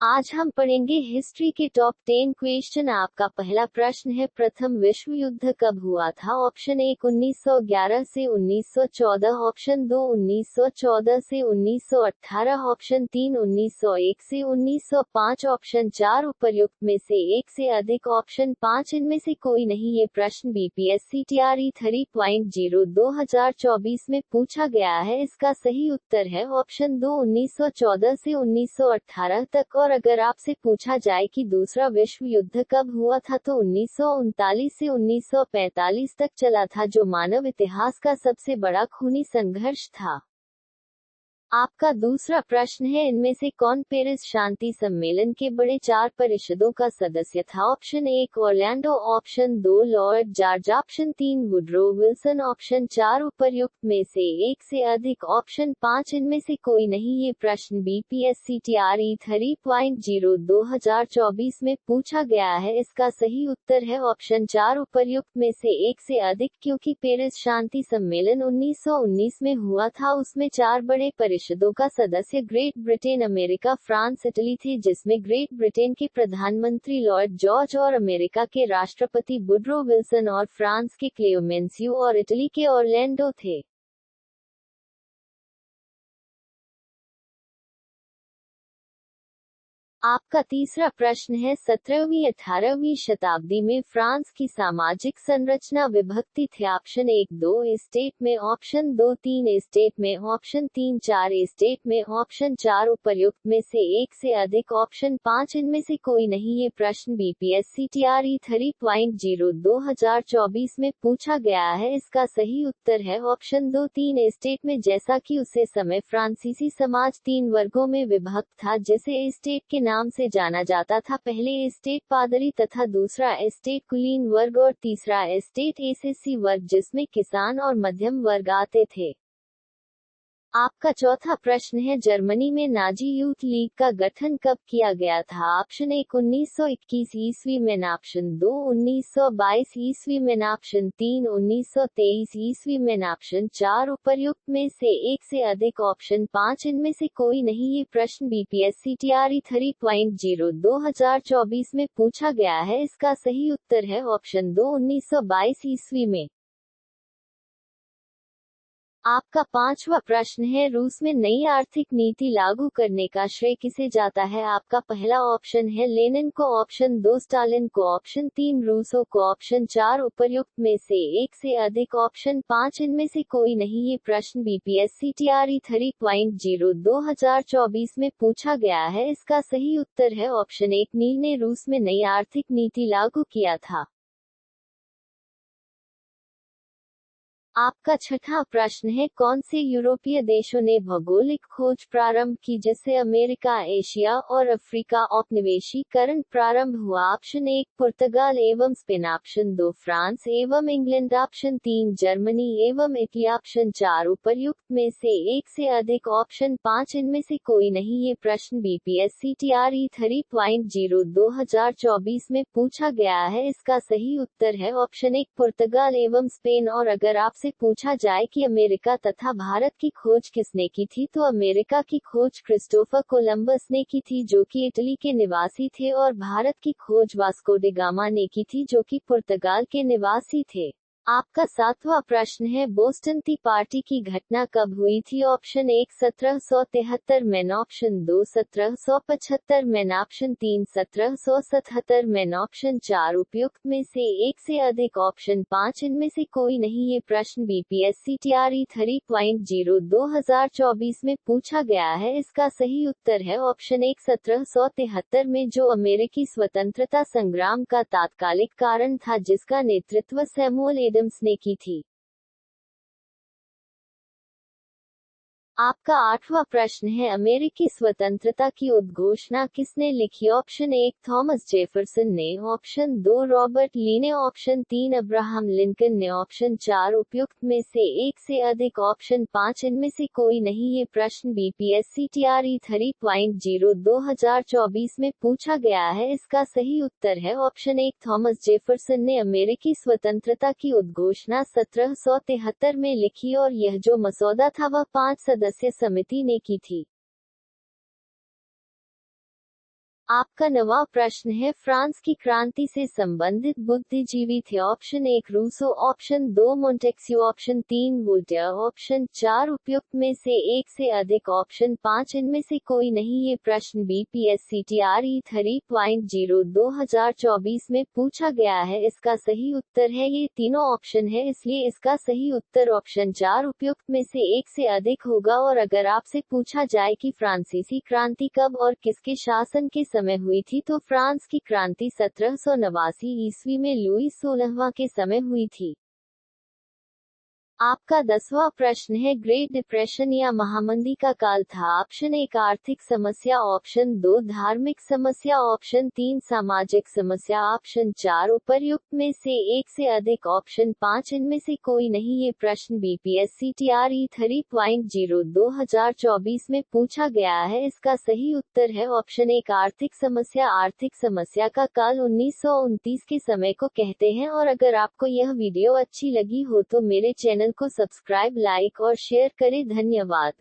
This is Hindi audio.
आज हम पढ़ेंगे हिस्ट्री के टॉप 10 क्वेश्चन। आपका पहला प्रश्न है, प्रथम विश्व युद्ध कब हुआ था? ऑप्शन 1 1911 से 1914, ऑप्शन 2 1914 से 1918, ऑप्शन 3 1901 से 1905, ऑप्शन 4 उपर्युक्त में से एक से अधिक, ऑप्शन 5 इनमें से कोई नहीं। ये प्रश्न बीपीएससी टीआरई 3.0 2024 में पूछा गया है। इसका सही उत्तर है ऑप्शन 2 1914 से 1918 तक। और अगर आपसे पूछा जाए कि दूसरा विश्व युद्ध कब हुआ था तो 1939 से 1945 तक चला था, जो मानव इतिहास का सबसे बड़ा खूनी संघर्ष था। आपका दूसरा प्रश्न है, इनमें से कौन पेरिस शांति सम्मेलन के बड़े 4 परिषदों का सदस्य था? Option 1 Orlando, option 2 Lord George, option 3 Woodrow Wilson, option 4 उपर्युक्त में से एक से अधिक, ऑप्शन 5 इनमें से कोई नहीं। ये प्रश्न बीपीएससी टीआरई 3.0 2024 में पूछा गया है। इसका सही उत्तर है ऑप्शन 4 उपर्युक्त में से एक से अधिक, क्योंकि पेरिस शांति सम्मेलन 1919 में हुआ था। उसमें 4 बड़े परिषदों का सदस्य great Britain, America, France, Italy थे, जिसमें ग्रेट ब्रिटेन के प्रधानमंत्री लॉर्ड जॉर्ज और अमेरिका के राष्ट्रपति वुडरो विल्सन और फ्रांस के क्लेमेंसियो और इटली के ऑरलैंडो थे। आपका तीसरा प्रश्न है, 17वीं-18वीं शताब्दी में फ्रांस की सामाजिक संरचना विभक्ति थी। ऑप्शन 1 2 एस्टेट में, ऑप्शन 2 3 एस्टेट में, ऑप्शन 3 4 एस्टेट में, ऑप्शन 4 उपर्युक्त में से एक से अधिक, ऑप्शन 5 इनमें से कोई नहीं। ये प्रश्न बीपीएससी टीआरई 3.0 2024 में पूछा गया है। इसका सही उत्तर है ऑप्शन 2 3 एस्टेट में, जैसा कि उसे समय फ्रांसीसी समाज 3 वर्गों में विभक्त था, जिसे एस्टेट के नाम से जाना जाता था। पहले एस्टेट पादरी तथा दूसरा एस्टेट कुलीन वर्ग और तीसरा एस्टेट एसएससी वर्ग, जिसमें किसान और मध्यम वर्ग आते थे। आपका चौथा प्रश्न है, जर्मनी में नाजी यूथ लीग का गठन कब किया गया था? ऑप्शन 1 1921 ईस्वी में, ऑप्शन 2 1922 ईस्वी में, ऑप्शन 3 1923 ईस्वी में, ऑप्शन 4 उपर्युक्त में से एक से अधिक, ऑप्शन 5 इनमें से कोई नहीं। ये प्रश्न बीपीएससी टीआरई 3.0 2024 में पूछा गया है। इसका सही उत्तर है ऑप्शन 2 1922 ईस्वी में। आपका पांचवा प्रश्न है, रूस में नई आर्थिक नीति लागू करने का श्रेय किसे जाता है? आपका पहला ऑप्शन है लेनिन को, ऑप्शन 2 स्टालिन को, ऑप्शन 3 रूसो को, ऑप्शन 4 उपर्युक्त में से एक से अधिक, ऑप्शन 5 इनमें से कोई नहीं। ये प्रश्न बीपीएससी टीआरई 3.0 2024 में पूछा गया है। इसका सही उत्तर है ऑप्शन 1 नील ने रूस में नई आर्थिक नीति लागू किया था। आपका छठा प्रश्न है, कौन से यूरोपीय देशों ने भौगोलिक खोज प्रारंभ की जिससे अमेरिका, एशिया और अफ्रीका औपनिवेशीकरण प्रारंभ हुआ? ऑप्शन 1 पुर्तगाल एवं स्पेन, ऑप्शन 2 फ्रांस एवं इंग्लैंड, ऑप्शन 3 जर्मनी एवं इटली, ऑप्शन 4 उपर्युक्त में से एक से अधिक, ऑप्शन 5 इनमें से कोई नहीं। ये प्रश्न बीपीएससी टीआरई 3.0 2024 में पूछा गया है। इसका सही उत्तर है ऑप्शन 1 पुर्तगाल एवं स्पेन। और अगर आपसे पूछा जाए कि अमेरिका तथा भारत की खोज किसने की थी, तो अमेरिका की खोज क्रिस्टोफर कोलंबस ने की थी, जो कि इटली के निवासी थे, और भारत की खोज वास्को डी गामा ने की थी, जो कि पुर्तगाल के निवासी थे। आपका सातवां प्रश्न है, बोस्टन टी पार्टी की घटना कब हुई थी? ऑप्शन 1 1773 में, ऑप्शन 2 1775 में, ऑप्शन 3 1777 में, ऑप्शन 4 उपयुक्त में से एक से अधिक, ऑप्शन 5 इनमें से कोई नहीं। ये प्रश्न बीपीएससी टीआरई 3.0 2024 में पूछा गया है। इसका सही उत्तर है ऑप्शन 1 1773 में, जो अमेरिकी स्वतंत्रता संग्राम का तात्कालिक कारण था, जिसका नेतृत्व सैमुअल एडम्स ने की थी। आपका आठवां प्रश्न है, अमेरिकी स्वतंत्रता की उद्घोषणा किसने लिखी? ऑप्शन 1 थॉमस जेफरसन ने, ऑप्शन 2 रॉबर्ट ली ने, ऑप्शन 3 अब्राहम लिंकन ने, ऑप्शन 4 उपयुक्त में से एक से अधिक, ऑप्शन 5 इनमें से कोई नहीं। ये प्रश्न बीपीएससी टीआरई 3.0 2024 में पूछा गया है। इसका सही उत्तर है ऑप्शन 1 थॉमस जेफरसन ने अमेरिकी स्वतंत्रता की उद्घोषणा 1773 में लिखी, और यह जो मसौदा था वह 5 सदस्य समिति ने की थी। आपका नवा प्रश्न है, फ्रांस की क्रांति से संबंधित बुद्धिजीवी थे। Option 1 Rousseau, option 2 Montesquieu, option 3 Voltaire, option 4 उपयुक्त में से एक से अधिक, ऑप्शन 5 इनमें से कोई नहीं। ये प्रश्न BPSC TRE 3.0 2024 में पूछा गया है। इसका सही उत्तर है, ये तीनों ऑप्शन है, इसलिए इसका सही उत्तर ऑप्शन 4 उपयुक्त में से एक से अधिक होगा। और अगर आपसे पूछा जाए कि फ्रांसीसी क्रांति कब और किसके शासन के समय हुई थी, तो फ्रांस की क्रांति 1789 ईस्वी में लुई 16वां के समय हुई थी। आपका 10वां प्रश्न है, ग्रेट डिप्रेशन या महामंदी का काल था। ऑप्शन 1 आर्थिक समस्या, ऑप्शन 2 धार्मिक समस्या, ऑप्शन 3 सामाजिक समस्या, ऑप्शन 4 उपर्युक्त में से एक से अधिक, ऑप्शन 5 इनमें से कोई नहीं। ये प्रश्न BPSC TRE 3.0 2024 में पूछा गया है। इसका सही उत्तर है ऑप्शन 1 आर्थिक समस्या। आर्थिक समस्या का काल 1929 के समय को कहते हैं। और अगर आपको यह वीडियो अच्छी लगी हो तो मेरे चैनल को सब्सक्राइब, लाइक और शेयर करें। धन्यवाद।